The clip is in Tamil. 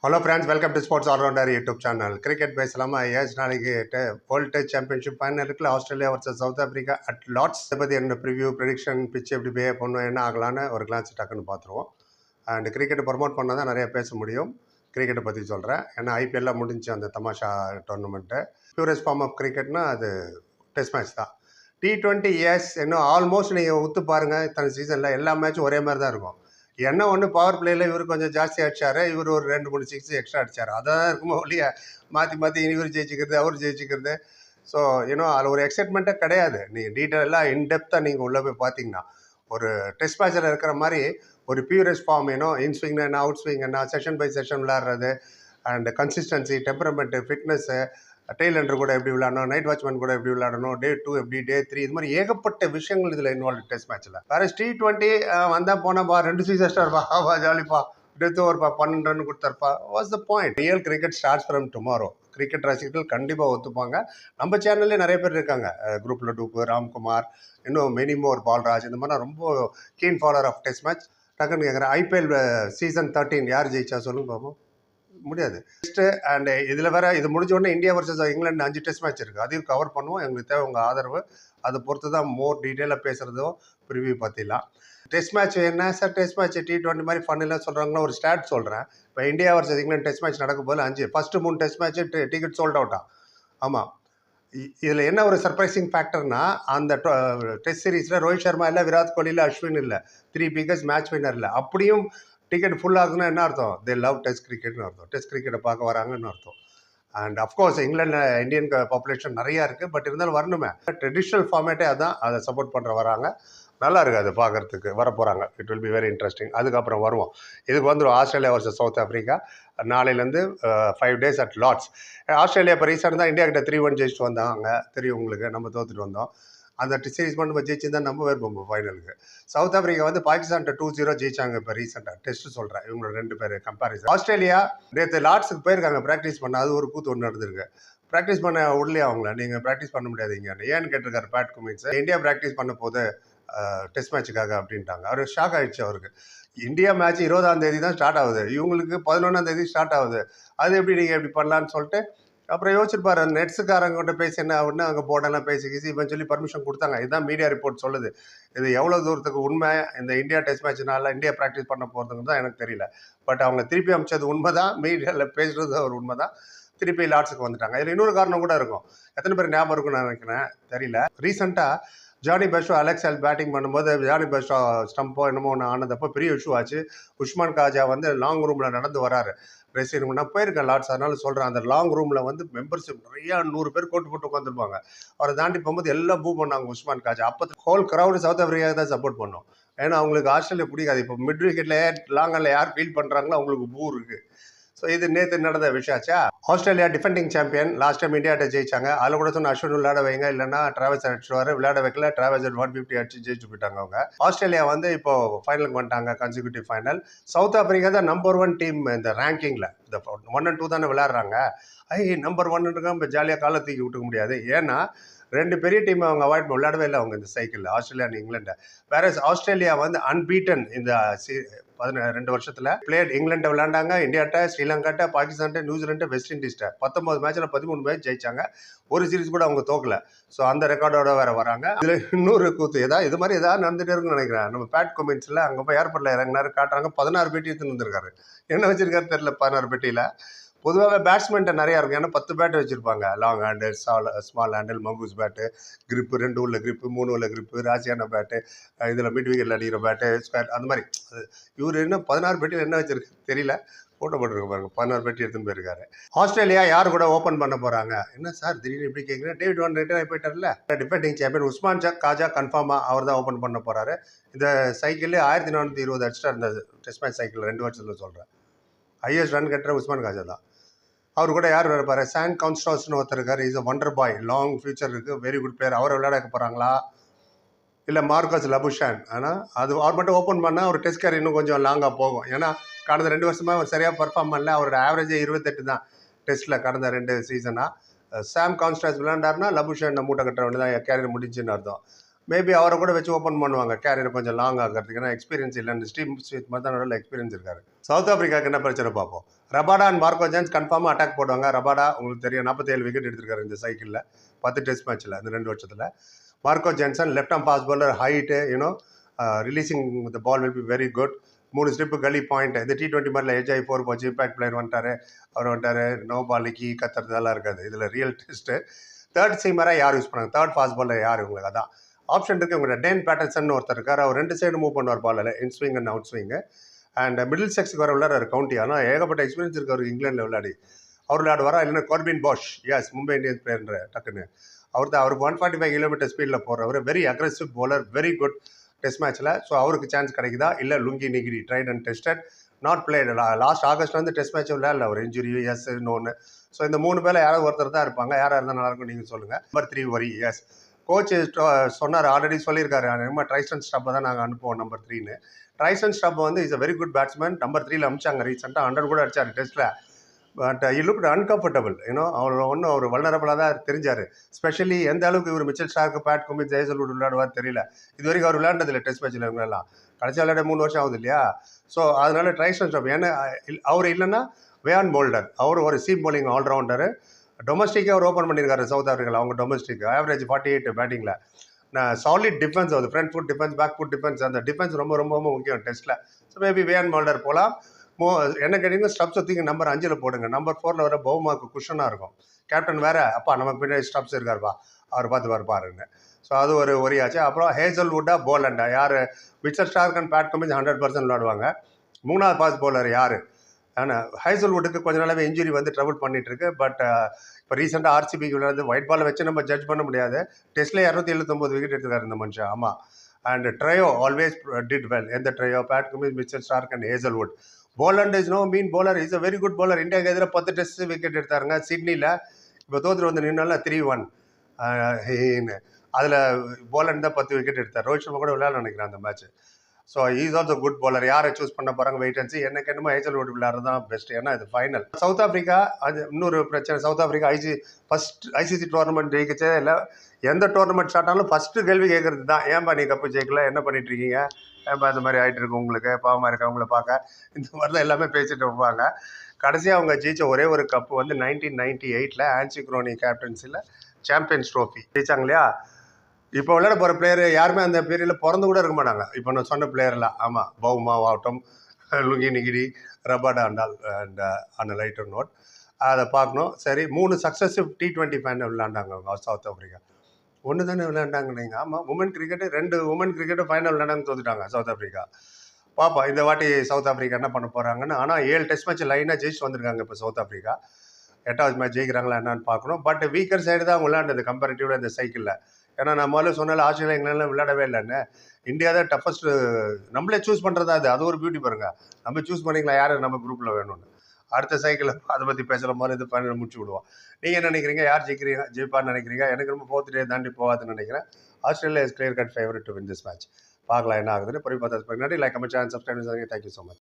Hello friends, welcome to Sports All-Rounder YouTube channel. Cricket பேசலாமா? எஸ் நாளைக்கு வேர்ல்ட் டெஸ்ட் சாம்பியன்ஷிப் ஃபைனல் இருக்குல்ல, Australia versus South Africa at Lord's. இதை பற்றி என்னோட ப்ரிவியூ ப்ரெடிக்ஷன் பிச் எப்படி பிஹேவ் பண்ணும், என்ன ஆகலான்னு ஒரு கிளான்ஸ் டக்குன்னு பார்த்துருவோம். அண்ட் கிரிக்கெட்டை ப்ரமோட் பண்ணால் தான் நிறைய பேச முடியும். கிரிக்கெட்டை பற்றி சொல்கிறேன், ஏன்னா ஐபிஎல்லாம் முடிஞ்சு அந்த தமாஷா டோர்னமெண்ட்டு. பியூரஸ்ட் ஃபார்ம் ஆஃப் கிரிக்கெட்னா அது டெஸ்ட் மேட்ச் தான். T20 எஸ் இன்னும் ஆல்மோஸ்ட் நீங்கள் ஒத்து பாருங்கள், இத்தனை சீசனில் எல்லா மேட்சும் ஒரே மாதிரி தான் இருக்கும். என்ன ஒன்று பவர் பிளேயில் இவர் கொஞ்சம் ஜாஸ்தி அடிச்சார், இவர் ஒரு 2-3 சிக்ஸ் எக்ஸ்ட்ரா அடித்தார். அதான் இருக்குமோ ஒழிய மாற்றி இவர் ஜெயிச்சிக்கிறது அவர் ஜெயிச்சிக்கிறது. ஸோ இன்னும் அதில் ஒரு எக்ஸைட்மெண்ட்டே கிடையாது. நீங்கள் டீட்டெயிலாக இன்டெப்த்தாக நீங்கள் உள்ளே போய் பார்த்தீங்கன்னா ஒரு டெஸ்ட் மேட்சில் இருக்கிற மாதிரி ஒரு பியூரஸ்ட் ஃபார்ம் இன் ஸ்விங் என்ன, அவுட் ஸ்விங் என்ன, செஷன் பை செஷன் விளையாடுறது, அண்ட் கன்சிஸ்டன்சி, டெம்பரமெண்ட்டு, ஃபிட்னஸ்ஸு, டெய்லண்டர் கூட எப்படி விளையாடணும், நைட் வாட்ச்மேன் கூட எப்படி விளையாடணும், டே 2 எப்படி, டே 3, இது மாதிரி ஏகப்பட்ட விஷயங்கள் இதில் இன்வால்வ் டெஸ்ட் மேட்ச்சில். வேறு T20 வந்தால் போனப்பா 2 சீசன் இருப்பா ஜாலிப்பா, டெத் ஓவர்ப்பா 12 ரன் கொடுத்தாருப்பா. What's the point? Real cricket starts from tomorrow. Cricket ரசிகர்கள் கண்டிப்பாக ஒத்துப்பாங்க. நம்ம சேனல்லே நிறைய பேர் இருக்காங்க, குரூப்பில் டூப்பு, ராம்குமார், இன்னும் மெனிமோர், பால்ராஜ், இந்த மாதிரி ரொம்ப keen follower of test match. டக்குன்னு கேட்குறேன், ஐபிஎல் சீசன் 13 யார் ஜெயிச்சா சொல்லுங்க பார்ப்போம். முடியாது. அண்ட் இதில் வேற இது முடிஞ்ச உடனே India versus England 5 test match இருக்குது, அதையும் கவர் பண்ணுவோம். எங்களுக்கு தேவை உங்கள் ஆதரவு. அதை பொறுத்து தான் மோர் டீட்டெயிலாக பேசுகிறதும் ப்ரிவியூ பார்த்திடலாம். டெஸ்ட் மேட்ச் என்ன சார், டெஸ்ட் மேட்ச் T20 மாதிரி ஃபன்னில் சொல்கிறாங்களா? ஒரு ஸ்டாட் சொல்கிறேன். இப்போ India versus England test match நடக்கும் போது 5 first 3 test match ticket sold அவுட்டா. ஆமாம். இதில் என்ன ஒரு சர்ப்ரைசிங் ஃபேக்டர்னா, அந்த டெஸ்ட் சீரீஸில் ரோஹித் சர்மா இல்லை, விராட் கோலி இல்லை, அஸ்வின் இல்லை, 3 பிகஸ்ட் மேட்ச் வின்னர் இல்லை. அப்படியும் டிக்கெட் ஃபுல் ஆகுதுன்னா என்ன அர்த்தம்? தே லவ் டெஸ்ட் கிரிக்கெட்னு அர்த்தம். டெஸ்ட் கிரிக்கெட்டை பார்க்க வராங்கன்னு அர்த்தம். And of course England Indian population நிறையா இருக்குது, பட் இருந்தாலும் வரணுமே. ட்ரெடிஷ்னல் ஃபார்மேட்டே அதான், அதை சப்போர்ட் பண்ணுற வராங்க. நல்லா இருக்குது அது பார்க்குறதுக்கு. வரப்போகிறாங்க, it will be very interesting. அதுக்கப்புறம் வருவோம். இதுக்கு வந்துடும் ஆஸ்திரேலியா வர்சஸ் சவுத் ஆஃப்ரிக்கா. நாளையிலேருந்து 5 days அட் லார்ட்ஸ். ஆஸ்திரேலியா இப்போ ரீசெண்ட் தான் இந்தியா கிட்ட 3-1 ஜெயிச்சுட்டு வந்தாங்க, தெரியும் உங்களுக்கு. நம்ம தோற்றுட்டு வந்தோம். அந்த சீரீஸ் மட்டும் நம்ம ஜெயிச்சு தான் நம்ம வருவோம் ஃபைனலுக்கு. சவுத் ஆஃப்ரிக்கா வந்து பாகிஸ்தான்கிட்ட 2-0 ஜெயிச்சாங்க இப்போ ரீசெண்டாக. டெஸ்ட்டு சொல்கிறேன், இவங்களோட 2 பேர் கம்பேரிசன். ஆஸ்திரேலியா நேற்று லார்ட்ஸுக்கு போயிருக்காங்க ப்ராக்டிஸ் பண்ண. அது ஒரு கூத்து ஒன்று நடந்திருக்கு. ப்ராக்டிஸ் பண்ண உடனே அவங்கள நீங்கள் ப்ராக்டிஸ் பண்ண முடியாதீங்க ஏன்னு கேட்டிருக்காரு பேட் குமின்ஸ். இந்தியா ப்ராக்டிஸ் பண்ண போது டெஸ்ட் மேட்சுக்காக அப்படின்ட்டாங்க. அவர் ஷாக் ஆகிடுச்சு அவருக்கு. இந்தியா மேட்ச் 20ஆம் தேதி தான் ஸ்டார்ட் ஆகுது, இவங்களுக்கு 11ஆம் தேதி ஸ்டார்ட் ஆகுது. அது எப்படி நீங்கள் எப்படி பண்ணலான்னு சொல்லிட்டு அப்புறம் யோசிச்சிருப்பாரு. நெட்ஸுக்காரங்கிட்ட பேசி என்ன ஆகுன்னு அங்கே போர்டெல்லாம் பேசி இவன் சொல்லி பர்மிஷன் கொடுத்தாங்க. இதுதான் மீடியா ரிப்போர்ட் சொல்லுது. இது எவ்வளோ தூரத்துக்கு உண்மை, இந்த இந்தியா டெஸ்ட் மேட்ச்னால இந்தியா ப்ராக்டிஸ் பண்ண போகிறதுன்னு தான் எனக்கு தெரியல. பட் அவங்க திருப்பி அமைச்சது உண்மை தான், மீடியாவில் பேசுகிறது ஒரு உண்மை தான். திருப்பி லார்ட்ஸுக்கு வந்துட்டாங்க. இதில் இன்னொரு காரணம் கூட இருக்கும். எத்தனை பேர் ஞாபகம் இருக்குன்னு நினைக்கிறேன், தெரியல. ரீசெண்டாக ஜானி பெஸ்டோ அலெக்ஸ் ஹெல் பேட்டிங் பண்ணும்போது ஜானி பெஸ்டோ ஸ்டம்போ என்னமோ ஒன்று ஆனதப்போ பெரிய இஷ்யூ ஆச்சு. உஸ்மான் காஜா வந்து லாங் ரூமில் நடந்து வராரு ட்ரெஸ்ஸிங் ரூம். நான் போயிருக்கேன் லார்ட்ஸ், அதனால சொல்கிறேன். அந்த லாங் ரூமில் வந்து மெம்பர்ஷிப் நிறையா 100 பேர் கோட்டு போட்டு உட்காந்துருப்பாங்க. அவரை தாண்டி போகும்போது எல்லாம் பூ பண்ணாங்க உஸ்மான் காஜா. அப்போ ஹோல் க்ரௌடு சவுத் ஆஃப்ரிக்கா தான் சப்போர்ட் பண்ணோம். ஏன்னா அவங்களுக்கு ஆஸ்திரேலியா பிடிக்காது. இப்போ மிட் விக்கெட்டில் லாங்கில் யார் ஃபீல் பண்ணுறாங்களோ அவங்களுக்கு பூ இருக்குது. ஸோ இது நேற்று நடந்த விஷயாச்சா. Australia defending champion, last time இந்தியாட்ட ஜெயிச்சாங்க. அதில் கூட சொன்ன அஸ்வின் விளையாட வைங்க, இல்லைன்னா டிராவல்ஸ் அடிச்சுடுவார். விளையாட வைக்கல, டிராவல்ஸ் 150 அடிச்சு ஜெயிச்சு போயிட்டாங்க அவங்க. ஆஸ்திரேலியா வந்து இப்போ ஃபைனலுக்கு வந்துட்டாங்க, கன்சிக்யூட்டிவ் ஃபைனல். சவுத் ஆஃப்ரிக்கா தான் நம்பர் 1 டீம் இந்த ரேங்கிங்கில். இந்த 1 and 2 தானே விளையாடுறாங்க. நம்பர் 1 இருக்க நம்ம ஜாலியாக காலை தூக்கி விட்டுக்க முடியாது. ஏன்னா 2 பெரிய டீம் அவங்க அவாய்ட் பண்ண விளையாடவே இல்லை அவங்க இந்த சைக்கிளில், ஆஸ்திரேலியா அண்ட் இங்கிலாண்டை. வேற ஆஸ்திரேலியா வந்து அன்பீட்டன் இந்த 12 வருஷத்தில். பிளேயர் இங்கிலாண்டை விளையாண்டாங்க, இந்தியாட்ட, ஸ்ரீலங்காட்ட, பாகிஸ்தான்ட்ட, நியூசிலாண்டு, வெஸ்ட் இண்டீஸ்ட்ட. 19 மேட்ச்சில் 13 மேட்ச் ஜெயிச்சாங்க. ஒரு சீரீஸ் கூட அவங்க தோக்கல. ஸோ அந்த ரெக்கார்டோட வேற வராங்க. இதில் இன்னொரு கூத்து, இது மாதிரி ஏதாவது நடந்துகிட்டே இருக்குன்னு நினைக்கிறேன். நம்ம பேட் கொமெண்ட்ஸில் அங்கே போய் ஏர்போர்ட்டில் இறங்கினாரு, காட்டுறாங்க 16 பெட்டி எடுத்துன்னு வந்திருக்காரு. என்ன வச்சிருக்காரு தெரியல 16 பெட்டியில். பொதுவாகவே பேட்ஸ்மேன்ட்ட நிறையா இருக்கும், ஏன்னா 10 பேட் வச்சுருப்பாங்க. Long handle, small handle, mongoose bat, grip, 2 உள்ள கிரிப்பு, 3 உள்ள கிரிப்பு, ராசியான பேட்டு, இதில் மிட் விக்கெட்டில் அடிக்கிற பேட்டு, ஸ்கொயர், அந்த மாதிரி. இவர் என்ன 16 பெட்டியில் என்ன வச்சிருக்கு தெரியல. ஃபோட்டோ போட்டுருக்கு பாருங்க, 16 பெட்டி எடுத்துன்னு போயிருக்காரு. ஆஸ்திரேலியா யார் கூட ஓப்பன் பண்ண போகிறாங்க? என்ன சார் திடீர்னு இப்படி கேட்குறேன்? டேவிட் வார்னர் ரிட்டையர் ஆகி போயிட்டார்ல. டிஃபெண்டிங் சாம்பியன் உஸ்மான் காஜா கன்ஃபார்மாக அவர் தான் ஓப்பன் பண்ண போகிறாரு. இந்த சைக்கிள்லேயே 1420 அடிச்சிட்டா இருந்த டெஸ்ட் மேட்ச் சைக்கிள் 2 வருஷத்தில் சொல்கிறேன். ஹையஸ்ட் ரன் கட்டுற உஸ்மான் காஜா தான். அவர் கூட யார் இருப்பார்? சான் கான்ஸ்டான்ஸ்னு ஒருத்தர் இருக்கார். Is a wonder boy, long future இருக்குது, வெரி குட் பிளேயர். அவரை விளையாட போகிறாங்களா, இல்லை மார்க்கஸ் லபுஷான்? ஆனால் அவர் மட்டும் ஓப்பன் பண்ணால் ஒரு டெஸ்ட் கேர் இன்னும் கொஞ்சம் லாங்காக போகும். ஏன்னா கடந்த 2 வருஷமாக அவர் சரியாக பர்ஃபார்ம் பண்ணல. அவரோட ஆவரேஜே 28 தான் டெஸ்ட்டில் கடந்த 2 சீசனாக. சாம் கான்ஸ்டான்ஸ் விளையாண்டாருன்னா லபுஷான் மூட்டை கட்ட வேண்டியதான், கேரியர் முடிஞ்சுன்னு அர்த்தம். மேபி அவரை கூட வச்சு ஓப்பன் பண்ணுவாங்க கேரியர் கொஞ்சம் லாங் ஆகிறதுக்கு. ஏன்னா எக்ஸ்பீரியன்ஸ் இல்லைன்னு ஸ்டீவ் ஸ்மித் மாதிரி தான் நல்ல எக்ஸ்பீரியன்ஸ் இருக்காரு. சவுத் ஆப்பிரிக்காவுக்கு என்ன பிரச்சனை பார்ப்போம். ரபாடா அண்ட் மார்க்கோ ஜான்ஸ் கன்ஃபார்மாக அட்டாக் போடுவாங்க. ரபாடா உங்களுக்கு தெரியும் 47 விக்கெட் எடுத்திருக்காரு இந்த சைக்கிளில் 10 டெஸ்ட் மேட்ச்சில் இந்த 2 வருஷத்தில். Marco Jansen left arm fast bowler, height, releasing the ball will be very good. 3 slip gully point. இந்த T20 மாதிரில எஜ் ஆகி 4 போச்சு, இம்பாக்ட் பிளேயர் வந்துட்டாரு, அவர் வந்துட்டாரு, நோ பாலிக்கு கத்துறதெல்லாம் இருக்காது. இதில் ரியல் டெஸ்ட்டு. தேர்ட் சீமராக யார் யூஸ் பண்ணாங்க, தேர்ட் ஃபாஸ்ட் பாலர் யார் உங்களுக்கு? அதான் ஆப்ஷன் இருக்குது உங்கள்கிட்ட. டேன் பேட்டர்சன் ஒருத்தர் இருக்கார், அவர் 2 சைடு மூவ் பண்ணுவார் பாலில், in swing and out swing. And middle செக்ஸுக்கு வர விளையாடுற கவுண்டி. ஆனால் ஏகப்பட்ட எக்ஸ்பீரியன்ஸ் இருக்கு அவருக்கு, இங்கிலாண்டில் விளையாடி. அவர் விளையாடுவாரா இல்லைன்னா Corbin Bosch, yes Mumbai Indians player டக்குன்னு அவர் தான். அவருக்கு 145 கிலோமீட்டர் ஸ்பீடில் போகிறவர், very aggressive bowler, very good test மேட்ச்சில். ஸோ அவருக்கு சான்ஸ் கிடைக்குதா? இல்லை லுங்கி நிகிரி tried and tested, not played. Last August வந்து டெஸ்ட் மேட்ச் விளையாடல, அவர் இன்ஜுரி, எஸ் இன்னொன்று. ஸோ இந்த 3 பேரில் யாராவது ஒருத்தர் தான் இருப்பாங்க. யாராக இருந்தால் நல்லாயிருக்கும் நீங்கள் சொல்லுங்கள். நம்பர் 3 வரி, எஸ் கோச் சொன்னார், ஆல்ரெடி சொல்லியிருக்காரு, நம்ம ட்ரைசன் ஸ்டப்பை தான் நாங்கள் அனுப்புவோம் நம்பர் 3ன்னு. ட்ரைசன் ஸ்டப் வந்து is a very good batsman. Number 3ல அமிச்சாங்க ரீசெண்டாக, 100 கூட அடிச்சார் டெஸ்ட்டில். பட் யூ லுக் அன்கம்ஃபர்டபுள், அவர் ஒன்றும் அவர் வல்னரபுளாக தான் தெரிஞ்சார். ஸ்பெஷலி எந்த அளவுக்கு இவர் Mitchell Starc, Pat Cummins, Hazlewood விளையாடுவார் தெரியல. இது வரைக்கும் அவர் விளையாண்டதில்லை டெஸ்ட் மேட்ச்சில். இவங்களெல்லாம் கடைசி விளையாட 3 வருஷம் ஆகுது இல்லையா? ஸோ அதனால ட்ரைசன் ஸ்டப் ஏன்னா அவர் இல்லைன்னா வேன் போல்டர், அவர் ஒரு சீம் போலிங் ஆல்ரவுண்டரு. டொமஸ்டிக்காக அவர் ஓப்பன் பண்ணியிருக்காரு சவுத் ஆஃப்ரிக்காவில். அவங்க டொமஸ்டிக் ஆவரேஜ் 48 பேட்டிங்கில். சாலிட் டிஃபென்ஸ், அது front foot defence, back foot defence. அந்த டிஃபென்ஸ் ரொம்ப ரொம்ப ரொம்ப முக்கியம் டெஸ்ட்டில். ஸோ மேபி வேன் போல்டர் போகலாம். என்ன கேட்டீங்கன்னா ஸ்டப்ஸ் தூக்கி நம்பர் 5ல் போடுங்க. நம்பர் 4ல் வர பவுமாக்கு குஷனாக இருக்கும். கேப்டன் வேறு, அப்பா நமக்கு பின்னாடி ஸ்டப்ஸ் இருக்காருப்பா, அவர் பார்த்து பாருங்க. ஸோ அது ஒரு ஒரியாச்சு. அப்புறம் ஹேசல்வுட்டா போலண்டா யார்? Mitchell Starc and Pat Cummins 100% விளையாடுவாங்க. 3வது ஃபாஸ்ட் பவுலர் யார்? ஆனால் ஹேசல்வுட்டுக்கு கொஞ்ச நாளாகவே இன்ஜுரி வந்து ட்ரபிள் பண்ணிட்டு இருக்கு. பட் இப்போ ரீசெண்டாக ஆர்சிபிக்கு விளையாடுறது ஒயிட் பாலை வச்சு நம்ம ஜட்ஜ் பண்ண முடியாது. டெஸ்ட்டில் 279 விக்கெட் எடுத்துக்காரு இந்த மனுஷன். ஆமாம். And trio always did well. எந்த trio? Pat Cummins, Mitchell Starc and Hazlewood. Boland is no mean bowler, is a very good bowler. இந்தியாவுக்கு எதிராக 10 டெஸ்ட் விக்கெட் எடுத்தாருங்க சிட்னியில். இப்போ தோத்துட்டு வந்து நின்னால 3-1 அதில் போலண்ட் தான் 10 விக்கெட் எடுத்தார். ரோஹித் சர்மா கூட விளையாட நினைக்கிறேன் அந்த match. So is also good bowler. யாரை சூஸ் பண்ண போகிறாங்க வெயிட் அண்ட் சி. எனக்கு என்னமோ ஹேசல்வுட் விளையாடுறது தான் பெஸ்ட், ஏன்னா இது ஃபைனல். சவுத் ஆஃப்ரிக்கா அது இன்னொரு பிரச்சனை. South Africa first ICC tournament ஜெயிக்கச்சே இல்லை. எந்த டோர்னமெண்ட் ஸ்டார்ட் ஆனாலும் ஃபஸ்ட்டு கேள்வி கேட்குறது தான், ஏன்பா நீ கப்பு ஜெயிக்கல, என்ன பண்ணிட்டு இருக்கீங்க, ஏன்பா இந்த மாதிரி ஆகிட்டு இருக்கு உங்களுக்கு, பாவமாக இருக்கு அவங்கள பார்க்க, இந்த மாதிரி தான் எல்லாமே பேசிட்டு இருப்பாங்க. கடைசியாக அவங்க ஜெயிச்ச ஒரே ஒரு கப்பு வந்து 1998 ஆன்சி குரோனி கேப்டன்சியில் சாம்பியன்ஸ் ட்ரோஃபி ஜெயிச்சாங்க இல்லையா? இப்போ விளையாட போகிற பிளேயர் யாருமே அந்த பீரியடில் பிறந்து கூட இருக்க மாட்டாங்க. இப்போ நான் சொன்ன பிளேயர்லாம். ஆமாம், பவுமா ஆகட்டும், லுங்கி நிகிரி, ரபாடா அண்டால் அண்ட் ஆன் லைட்டர் நோட் அதை பார்க்கணும். சரி, 3 சக்ஸஸிவ் T20 ஃபைனல் விளையாண்டாங்க அவங்க சவுத் ஆஃப்ரிக்கா. ஒன்று தானே விளையாண்டாங்க நீங்கள்? ஆமாம், women cricket 2 women cricket final விளையாண்டாங்க, தோத்துட்டாங்க சவுத் ஆஃப்ரிக்கா. பாப்பா இந்த வாட்டி சவுத் ஆஃப்ரிக்கா என்ன பண்ண போகிறாங்கன்னு. ஆனால் 7 டெஸ்ட் மேட்ச் லைனாக ஜெயிச்சு வந்திருக்காங்க இப்போ சவுத் ஆஃப்ரிக்கா. 8வது மேட்ச் ஜெயிக்கிறாங்களா என்னன்னு பார்க்கணும். பட் வீக்கர் சைடு தான் விளையாண்டது கம்பேரிட்டிவ்ல இந்த சைக்கிளில். ஏன்னா நம்ம முதல்ல சொன்னால ஆஸ்திரேலியா இங்கிலாந்துலாம் விளையாடவே இல்லைன்னு. இந்தியா தான் டஃபஸ்ட்டு. நம்மளே சூஸ் பண்ணுறதா அது ஒரு பியூட்டி பாருங்கள். நம்ம சூஸ் பண்ணிக்கலாம் யார் நம்ம குரூப்பில் வேணும்னு. அடுத்த சைக்கிளில் அதை பற்றி பேசுகிற மாதிரி இது பண்ணி முடிச்சு விடுவோம். நீங்கள் என்ன நினைக்கிறீங்க? யார் ஜெயிப்பான்னு நினைக்கிறீங்க? எனக்கு ரொம்ப 4th டே தாண்டி போகாதுன்னு நினைக்கிறேன். Australia is clear cut favourite to win this match. பார்க்கலாம் என்ன ஆகுதுன்னு. பொறுப்பு பார்த்தா like comment, channel, subscribe. Thank you so much.